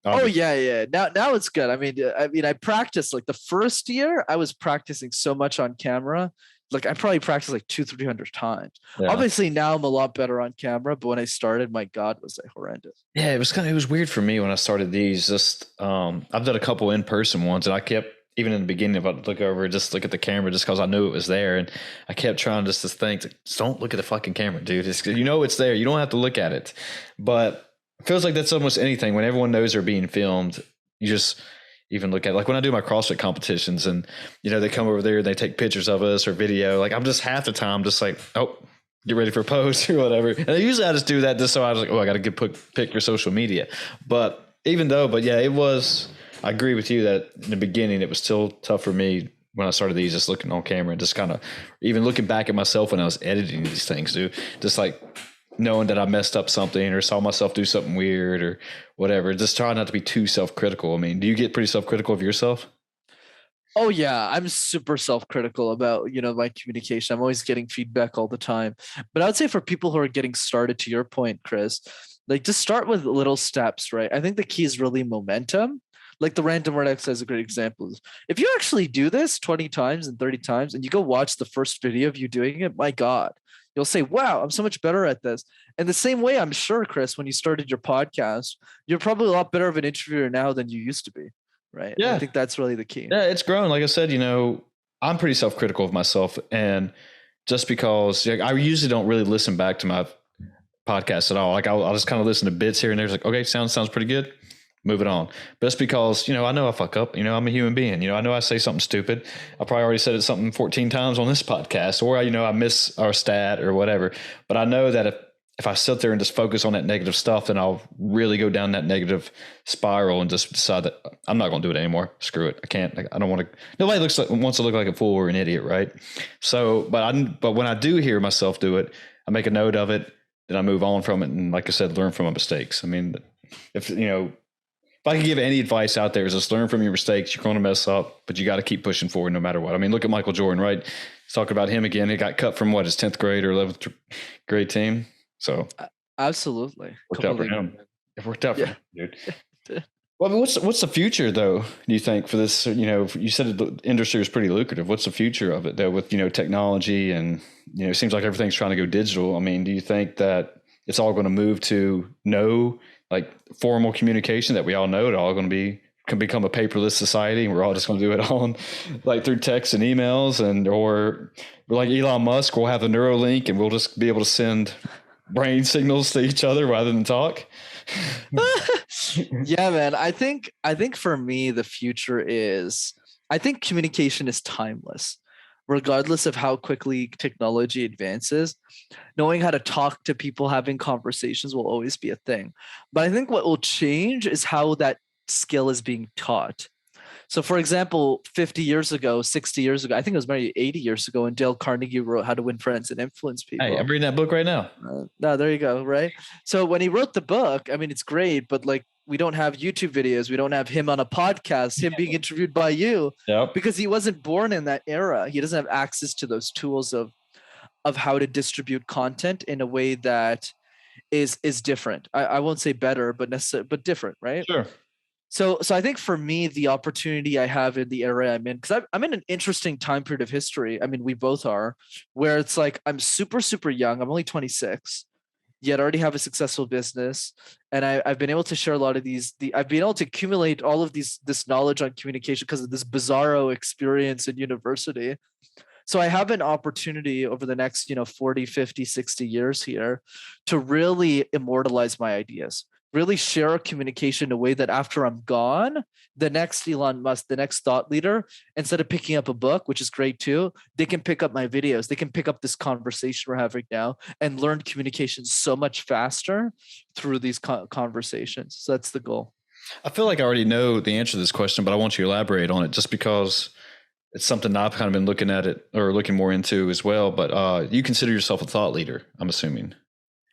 Speaker 2: Obviously. Oh, yeah. Now it's good. I mean, I practiced like the first year, I was practicing so much on camera. Like I probably practiced like 200-300 times. Yeah. Obviously now I'm a lot better on camera, but when I started, my God, was I horrendous.
Speaker 1: Yeah, it was weird for me when I started these. Just I've done a couple in-person ones, and I kept, even in the beginning, if I look over, just look at the camera, just because I knew it was there, and I kept trying just to think, just don't look at the fucking camera, dude. It's there. You don't have to look at it. But it feels like that's almost anything. When everyone knows they're being filmed, you just even look at it. Like when I do my CrossFit competitions and, they come over there and they take pictures of us or video, like I'm just half the time just like, oh, get ready for a pose or whatever. And usually I just do that just so I was like, oh, I got to pick your social media. But yeah, I agree with you that in the beginning, it was still tough for me when I started these, just looking on camera and just kind of even looking back at myself when I was editing these things, dude, just like knowing that I messed up something or saw myself do something weird or whatever. Just try not to be too self-critical. I mean, do you get pretty self-critical of yourself?
Speaker 2: Oh yeah, I'm super self-critical about, my communication. I'm always getting feedback all the time. But I would say for people who are getting started, to your point, Chris, like just start with little steps, right? I think the key is really momentum. Like the random word exercise is a great example. If you actually do this 20 times and 30 times and you go watch the first video of you doing it, my God, you'll say, wow, I'm so much better at this. And the same way, I'm sure, Chris, when you started your podcast, you're probably a lot better of an interviewer now than you used to be, right?
Speaker 1: Yeah.
Speaker 2: And I think that's really the key.
Speaker 1: Yeah, it's grown. Like I said, I'm pretty self-critical of myself. And just because I usually don't really listen back to my podcast at all. Like I'll just kind of listen to bits here and there. It's like, okay, sounds pretty good. Move it on. But it's because, I know I fuck up. I'm a human being. I know I say something stupid. I probably already said it something 14 times on this podcast, or, I miss our stat or whatever. But I know that if I sit there and just focus on that negative stuff, then I'll really go down that negative spiral and just decide that I'm not going to do it anymore. Screw it. I can't. I don't want to. Nobody wants to look like a fool or an idiot, right? So, but when I do hear myself do it, I make a note of it, then I move on from it, and like I said, learn from my mistakes. I mean, if I could give any advice out there, is just learn from your mistakes. You're going to mess up, but you got to keep pushing forward no matter what. I mean, look at Michael Jordan, right? Let's talk about him again. He got cut from his 10th grade or 11th grade team. So
Speaker 2: absolutely.
Speaker 1: Worked out for him. It worked out for him, dude. Well, I mean, what's the future though? Do you think for this? You said the industry is pretty lucrative. What's the future of it though? With technology and it seems like everything's trying to go digital. I mean, do you think that it's all going to move to like formal communication that we all know? It's all going to be can become a paperless society. We're all just going to do it on like through text and emails, or like Elon Musk will have a Neuralink and we'll just be able to send brain signals to each other rather than talk.
Speaker 2: Yeah, man. I think for me the future is, I think communication is timeless. Regardless of how quickly technology advances, knowing how to talk to people, having conversations will always be a thing. But I think what will change is how that skill is being taught. So, for example, 50 years ago, 60 years ago, I think it was maybe 80 years ago, when Dale Carnegie wrote How to Win Friends and Influence People.
Speaker 1: Hey, I'm reading that book right now.
Speaker 2: No, there you go. Right. So when he wrote the book, I mean, it's great, but like we don't have YouTube videos. We don't have him on a podcast, him being interviewed by you, because he wasn't born in that era. He doesn't have access to those tools of how to distribute content in a way that is different. I won't say better, but necessarily, but different, right?
Speaker 1: Sure.
Speaker 2: So I think for me, the opportunity I have in the era I'm in, because I'm in an interesting time period of history. I mean, we both are, where it's like I'm super, super young. I'm only 26, yet I already have a successful business. And I've been able to share a lot of I've been able to accumulate all of this knowledge on communication because of this bizarro experience in university. So I have an opportunity over the next, 40, 50, 60 years here to really immortalize my ideas, really share communication in a way that after I'm gone, the next Elon Musk, the next thought leader, instead of picking up a book, which is great too, they can pick up my videos. They can pick up this conversation we're having now and learn communication so much faster through these conversations. So that's the goal.
Speaker 1: I feel like I already know the answer to this question, but I want you to elaborate on it just because it's something I've kind of been looking at it or looking more into as well. But you consider yourself a thought leader, I'm assuming.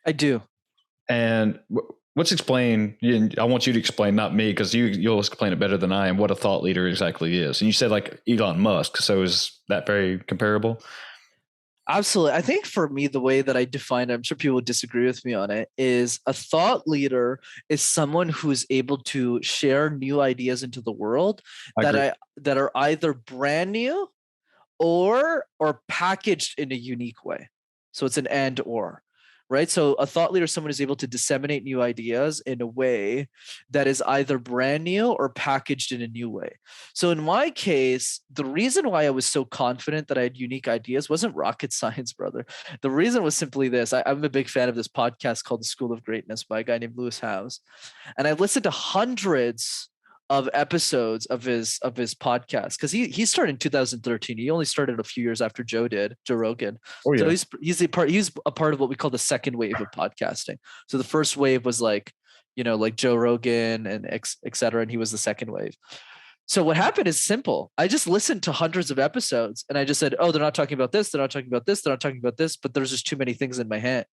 Speaker 2: I do.
Speaker 1: And let's explain. I want you to explain, not me, because you'll explain it better than I am, what a thought leader exactly is. And you said like Elon Musk. So is that very comparable?
Speaker 2: Absolutely. I think for me, the way that I define it, I'm sure people would disagree with me on it, is a thought leader is someone who's able to share new ideas into the world that are either brand new or packaged in a unique way. So it's an and or. Right. So a thought leader is someone who's able to disseminate new ideas in a way that is either brand new or packaged in a new way. So in my case, the reason why I was so confident that I had unique ideas wasn't rocket science, brother. The reason was simply this. I'm a big fan of this podcast called The School of Greatness by a guy named Lewis Howes. And I've listened to hundreds of episodes of his podcast, because he started in 2013. He only started a few years after Joe Rogan.
Speaker 1: Oh, yeah.
Speaker 2: So he's a part of what we call the second wave of podcasting. So the first wave was like Joe Rogan and et cetera, and he was the second wave. So what happened is simple. I just listened to hundreds of episodes and I just said, oh, they're not talking about this. They're not talking about this. They're not talking about this. But there's just too many things on my hand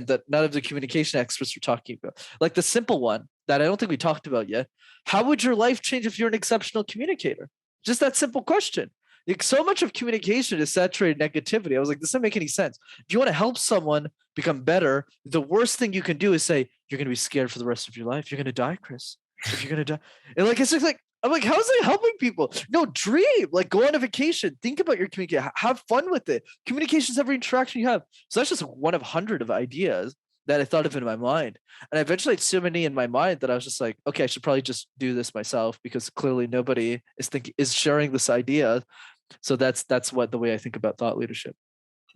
Speaker 2: that none of the communication experts are talking about. Like the simple one that I don't think we talked about yet. How would your life change if you're an exceptional communicator? Just that simple question. Like, so much of communication is saturated negativity. I was like, this doesn't make any sense. If you want to help someone become better, the worst thing you can do is say, you're going to be scared for the rest of your life. You're going to die, Chris. If you're going to die. And like, it's just like, I'm like, how's it helping people? No, dream, like go on a vacation, think about your communication, have fun with it. Communication is every interaction you have. So that's just one of 100 of ideas that I thought of in my mind. And I eventually had so many in my mind that I was just like, okay, I should probably just do this myself, because clearly nobody is sharing this idea. So that's what the way I think about thought leadership.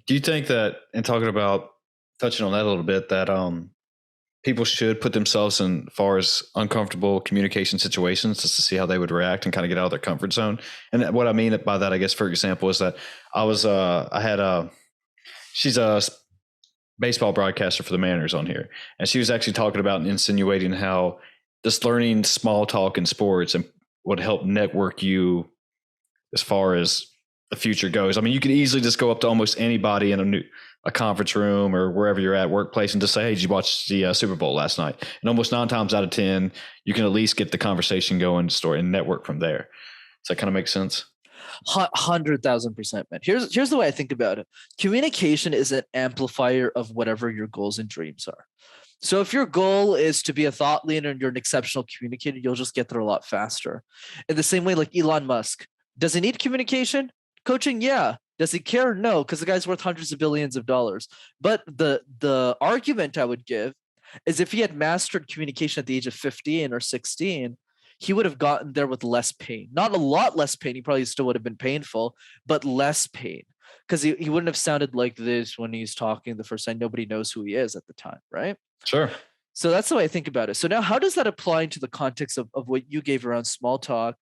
Speaker 1: Do you think that, and touching on that a little bit, that people should put themselves in far as uncomfortable communication situations just to see how they would react and kind of get out of their comfort zone? And what I mean by that, I guess, for example, is that she's a baseball broadcaster for the Mariners on here. And she was actually talking about and insinuating how just learning small talk in sports and would help network you as far as the future goes. I mean, you could easily just go up to almost anybody in a conference room or wherever you're at workplace and just say, hey, did you watch the Super Bowl last night? And almost 9 times out of 10, you can at least get the conversation going and network from there. Does that kind of make sense?
Speaker 2: 100,000%, man. Here's the way I think about it. Communication is an amplifier of whatever your goals and dreams are. So if your goal is to be a thought leader and you're an exceptional communicator, you'll just get there a lot faster. In the same way, like Elon Musk, does he need communication? Coaching? Yeah. Does he care? No, because the guy's worth hundreds of billions of dollars. But the argument I would give is if he had mastered communication at the age of 15 or 16, he would have gotten there with less pain. Not a lot less pain. He probably still would have been painful, but less pain. Because he wouldn't have sounded like this when he's talking the first time. Nobody knows who he is at the time, right?
Speaker 1: Sure.
Speaker 2: So that's the way I think about it. So now how does that apply into the context of what you gave around small talk?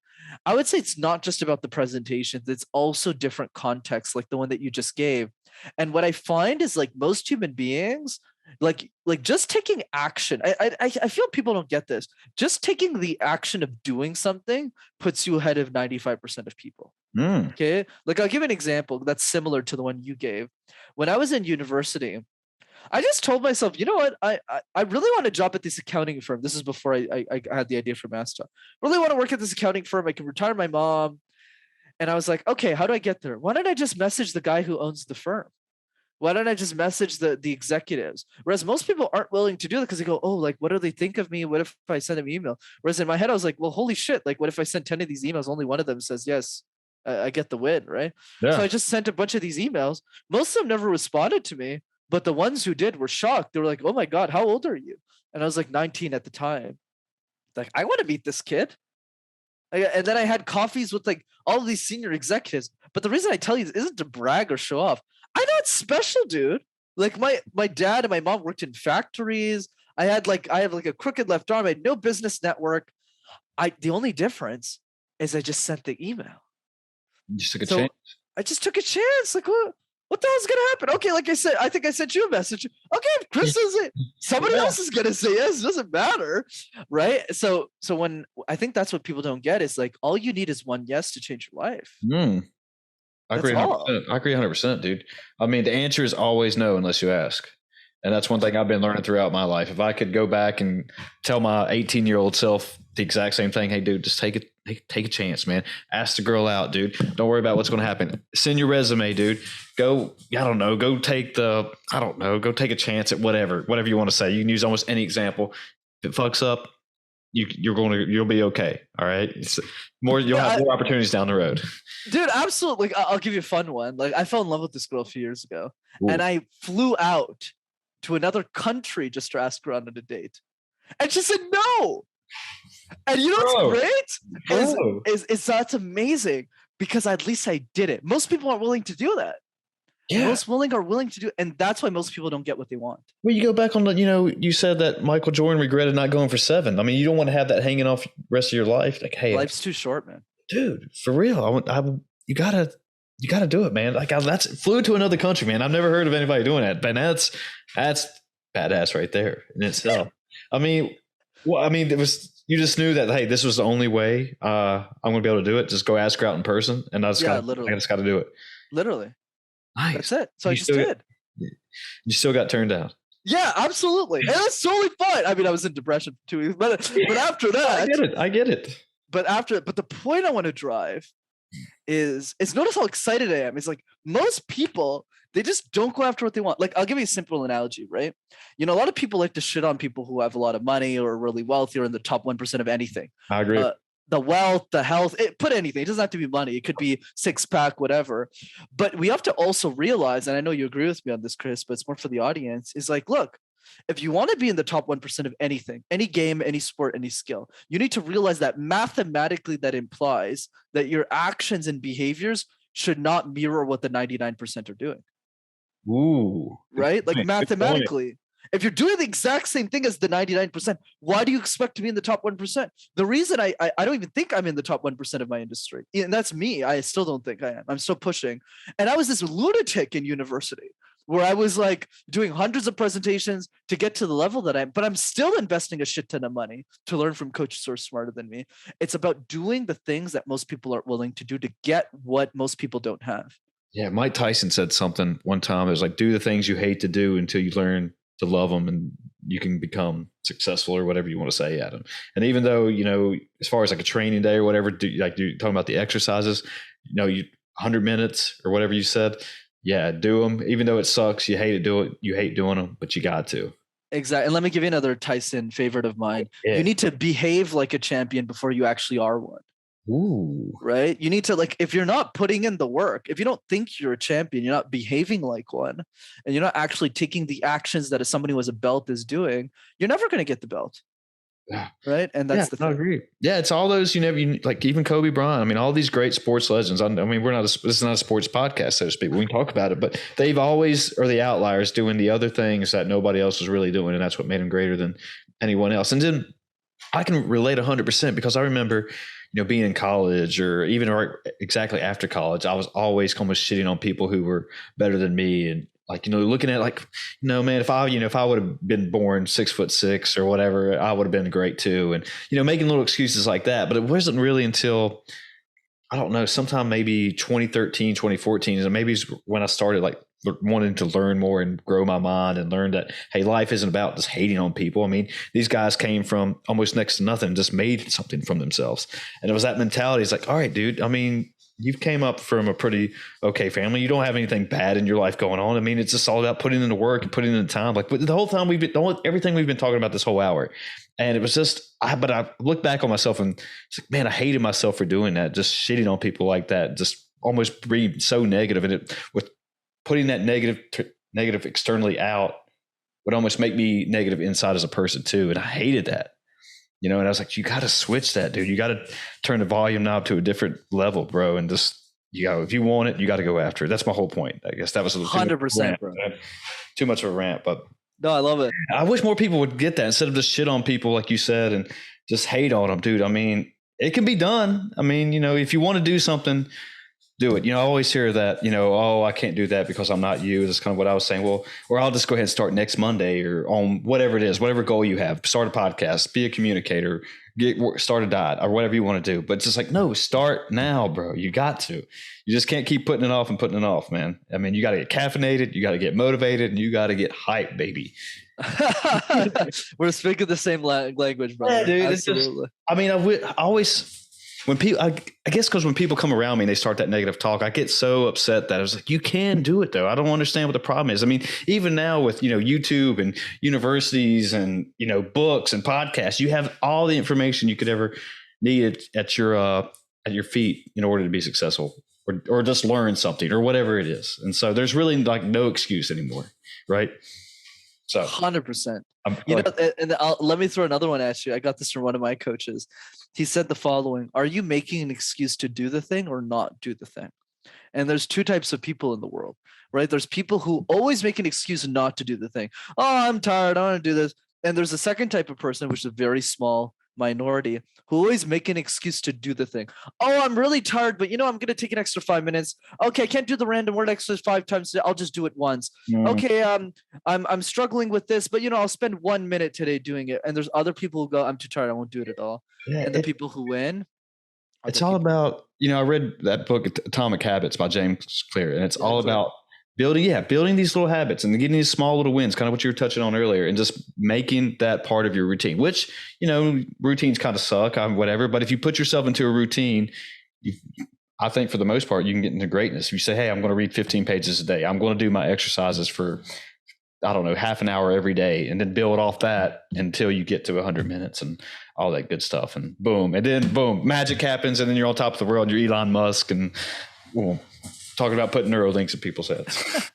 Speaker 2: I would say it's not just about the presentations, it's also different contexts, like the one that you just gave. And what I find is like most human beings, like just taking action. I feel people don't get this. Just taking the action of doing something puts you ahead of 95% of people. Okay. Like I'll give an example that's similar to the one you gave. When I was in university, I just told myself, you know what? I really want a job at this accounting firm. This is before I had the idea for MasterTalk. Really want to work at this accounting firm. I can retire my mom. And I was like, okay, how do I get there? Why don't I just message the guy who owns the firm? Why don't I just message the executives? Whereas most people aren't willing to do that because they go, oh, like, what do they think of me? What if I send them an email? Whereas in my head, I was like, well, holy shit. Like, what if I send 10 of these emails? Only one of them says, yes, I get the win, right?
Speaker 1: Yeah.
Speaker 2: So I just sent a bunch of these emails. Most of them never responded to me. But the ones who did were shocked. They were like, oh my God, how old are you? And I was like 19 at the time. Like, I want to meet this kid. And then I had coffees with like all of these senior executives. But the reason I tell you this isn't to brag or show off. I know it's special, dude. Like my dad and my mom worked in factories. I have like a crooked left arm. I had no business network. The only difference is I just sent the email.
Speaker 1: You just took a chance.
Speaker 2: I just took a chance. Like what the hell's gonna happen? Okay, like I said, I think I sent you a message. Okay, if Chris says it, somebody else is gonna say yes. It doesn't matter, right? So when I think that's what people don't get is like all you need is one yes to change your life.
Speaker 1: I agree 100%. I agree 100%, dude. I mean, the answer is always no unless you ask. And that's one thing I've been learning throughout my life. If I could go back and tell my 18-year-old self the exact same thing, hey, dude, just take a chance, man. Ask the girl out, dude. Don't worry about what's going to happen. Send your resume, dude. Go take a chance at whatever you want to say. You can use almost any example. If it fucks up, you'll be okay. All right. You'll have more opportunities down the road.
Speaker 2: Dude, absolutely. Like, I'll give you a fun one. Like I fell in love with this girl a few years ago.
Speaker 1: Ooh.
Speaker 2: And I flew out to another country just to ask her on a date. And she said no. And you know what's great? Is that's amazing because at least I did it. Most people aren't willing to do that. Yeah. Most are willing to do it. And that's why most people don't get what they want. Well,
Speaker 1: you go back on you said that Michael Jordan regretted not going for 7. I mean, you don't want to have that hanging off the rest of your life. Like, hey,
Speaker 2: life's too short, man.
Speaker 1: Dude, for real. You gotta do it, man. Like flew to another country, man. I've never heard of anybody doing that. But that's badass right there in itself. I mean, it was, you just knew that, hey, this was the only way I'm going to be able to do it. Just go ask her out in person. And I just got to do it.
Speaker 2: Literally.
Speaker 1: Nice.
Speaker 2: That's it. So I just did.
Speaker 1: You still got turned down.
Speaker 2: Yeah, absolutely. And that's totally fine. I mean, I was in depression for 2 weeks, but after that.
Speaker 1: I get it.
Speaker 2: But the point I want to drive is notice how excited I am. It's like most people, they just don't go after what they want. Like, I'll give you a simple analogy, right? You know, a lot of people like to shit on people who have a lot of money or are really wealthy or in the top 1% of anything.
Speaker 1: I agree.
Speaker 2: The wealth, the health, put anything. It doesn't have to be money. It could be 6-pack, whatever. But we have to also realize, and I know you agree with me on this, Chris, but it's more for the audience, is like, look, if you want to be in the top 1% of anything, any game, any sport, any skill, you need to realize that mathematically that implies that your actions and behaviors should not mirror what the 99% are doing.
Speaker 1: Ooh.
Speaker 2: Right? Like mathematically. If you're doing the exact same thing as the 99%, why do you expect to be in the top 1%? The reason I don't even think I'm in the top 1% of my industry, and that's me. I still don't think I am. I'm still pushing. And I was this lunatic in university where I was like doing hundreds of presentations to get to the level that but I'm still investing a shit ton of money to learn from coaches who are smarter than me. It's about doing the things that most people aren't willing to do to get what most people don't have.
Speaker 1: Yeah. Mike Tyson said something one time. It was like, do the things you hate to do until you learn to love them and you can become successful or whatever you want to say at them. And even though, as far as like a training day or whatever, you're talking about the exercises, 100 minutes or whatever you said. Yeah. Do them. Even though it sucks, you hate doing them, but you got to.
Speaker 2: Exactly. And let me give you another Tyson favorite of mine. Yeah. You need to behave like a champion before you actually are one.
Speaker 1: Ooh.
Speaker 2: Right? You need to, like, if you're not putting in the work, if you don't think you're a champion, you're not behaving like one, and you're not actually taking the actions that somebody with a belt is doing, you're never going to get the belt. right? And
Speaker 1: Yeah,
Speaker 2: that's the
Speaker 1: I
Speaker 2: thing.
Speaker 1: agree. Yeah, it's all those like even Kobe Bryant. I mean, all these great sports legends. I mean, this is not a sports podcast, so to speak. We can talk about it, but they've always are the outliers doing the other things that nobody else was really doing, and that's what made them greater than anyone else. And then I can relate 100% because I remember, being in college or even exactly after college, I was always almost shitting on people who were better than me and like, looking at like, man, if I would have been born 6'6" or whatever, I would have been great too. And, making little excuses like that. But it wasn't really until, I don't know, sometime maybe 2013, 2014, and maybe it's when I started like wanting to learn more and grow my mind and learn that, hey, life isn't about just hating on people. I mean, these guys came from almost next to nothing, just made something from themselves. And it was that mentality. It's like, all right, dude, I mean, you've came up from a pretty okay family. You don't have anything bad in your life going on. I mean, it's just all about putting in the work and putting in the time. Like the whole time everything we've been talking about this whole hour. And it was just, but I look back on myself and it's like, man, I hated myself for doing that. Just shitting on people like that, just almost being so negative. And it with putting that negative externally out would almost make me negative inside as a person too. And I hated that. And I was like, you got to switch that, dude. You got to turn the volume knob to a different level, bro. And just, if you want it, you got to go after it. That's my whole point. I guess that was
Speaker 2: 100%, bro.
Speaker 1: Too much of a rant, but
Speaker 2: no, I love it.
Speaker 1: I wish more people would get that instead of just shit on people, like you said, and just hate on them, dude. I mean, it can be done. I mean, if you want to do something, do it. I always hear that, oh, I can't do that because I'm not you. That's kind of what I was saying. Well, or I'll just go ahead and start next Monday or on whatever it is, whatever goal you have, start a podcast, be a communicator, start a diet or whatever you want to do. But it's just like, no, start now, bro. You got to. You just can't keep putting it off, man. I mean, you got to get caffeinated, you got to get motivated, and you got to get hyped, baby.
Speaker 2: We're speaking the same language, brother.
Speaker 1: Yeah, dude.
Speaker 2: Absolutely.
Speaker 1: It's just, I mean, I always, when people, I guess because when people come around me and they start that negative talk, I get so upset that I was like, you can do it though. I don't understand what the problem is. I mean, even now with, YouTube and universities and, books and podcasts, you have all the information you could ever need at your feet in order to be successful or just learn something or whatever it is. And so there's really like no excuse anymore. Right. So
Speaker 2: 100%. Let me throw another one at you. I got this from one of my coaches. He said the following: are you making an excuse to do the thing or not do the thing? And there's two types of people in the world, right? There's people who always make an excuse not to do the thing. Oh, I'm tired. I want to do this. And there's a second type of person, which is a very small minority, who always make an excuse to do the thing. Oh, I'm really tired, but I'm going to take an extra 5 minutes. Okay, I can't do the random word exercise 5 times today. I'll just do it once. Okay, I'm struggling with this, but I'll spend 1 minute today doing it. And there's other people who go, I'm too tired, I won't do it at all. Yeah, and the people who win.
Speaker 1: It's all about, I read that book, Atomic Habits by James Clear, and it's all about building these little habits and getting these small little wins, kind of what you were touching on earlier, and just making that part of your routine, which, routines kind of suck, whatever. But if you put yourself into a routine, I think for the most part, you can get into greatness. If you say, hey, I'm going to read 15 pages a day. I'm going to do my exercises for, I don't know, half an hour every day, and then build off that until you get to 100 minutes and all that good stuff. And boom, magic happens. And then you're on top of the world. You're Elon Musk and boom. Talking about putting Neuralinks in people's heads.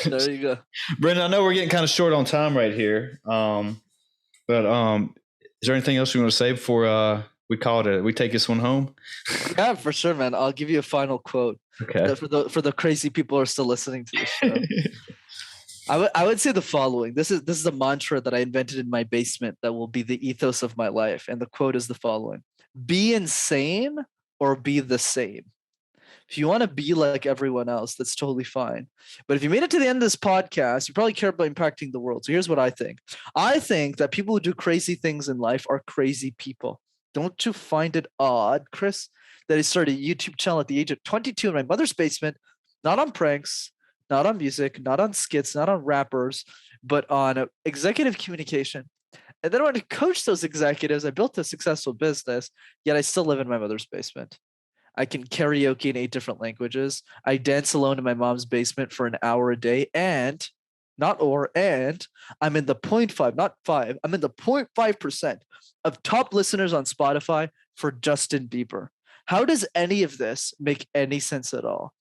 Speaker 2: There you go.
Speaker 1: Brenden, I know we're getting kind of short on time right here. But is there anything else you want to say before we take this one home?
Speaker 2: Yeah, for sure, man. I'll give you a final quote.
Speaker 1: Okay.
Speaker 2: For the crazy people who are still listening to the show. I would say the following. This is a mantra that I invented in my basement that will be the ethos of my life. And the quote is the following: be insane or be the same. If you want to be like everyone else, that's totally fine. But if you made it to the end of this podcast, you probably care about impacting the world. So here's what I think. I think that people who do crazy things in life are crazy people. Don't you find it odd, Chris, that I started a YouTube channel at the age of 22 in my mother's basement, not on pranks, not on music, not on skits, not on rappers, but on executive communication. And then when I coached those executives, I built a successful business, yet I still live in my mother's basement. I can karaoke in 8 different languages. I dance alone in my mom's basement for an hour a day. And I'm in the 0.5, not 5. I'm in the 0.5% of top listeners on Spotify for Justin Bieber. How does any of this make any sense at all?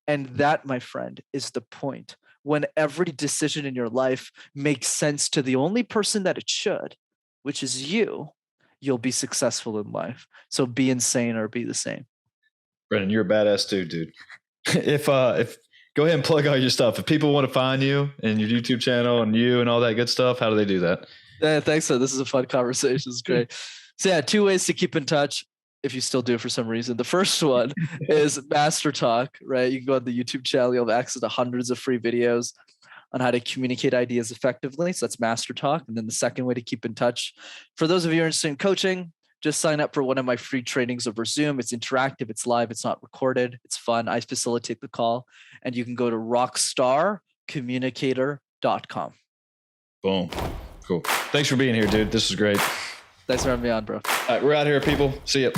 Speaker 2: And that, my friend, is the point. When every decision in your life makes sense to the only person that it should, which is you, you'll be successful in life. So be insane or be the same.
Speaker 1: Brenden, you're a badass dude. If go ahead and plug all your stuff. If people want to find you and your YouTube channel and you and all that good stuff, how do they do that?
Speaker 2: Yeah, thanks. So this is a fun conversation. It's great. So yeah, 2 ways to keep in touch if you still do for some reason. The first one is MasterTalk, right? You can go on the YouTube channel. You'll have access to hundreds of free videos on how to communicate ideas effectively. So that's MasterTalk. And then the second way to keep in touch, for those of you who are interested in coaching, just sign up for one of my free trainings over Zoom. It's interactive, it's live, it's not recorded, it's fun. I facilitate the call. And you can go to rockstarcommunicator.com.
Speaker 1: Boom. Cool. Thanks for being here, dude. This is great.
Speaker 2: Thanks for having me on, bro.
Speaker 1: All right, we're out here, people. See ya.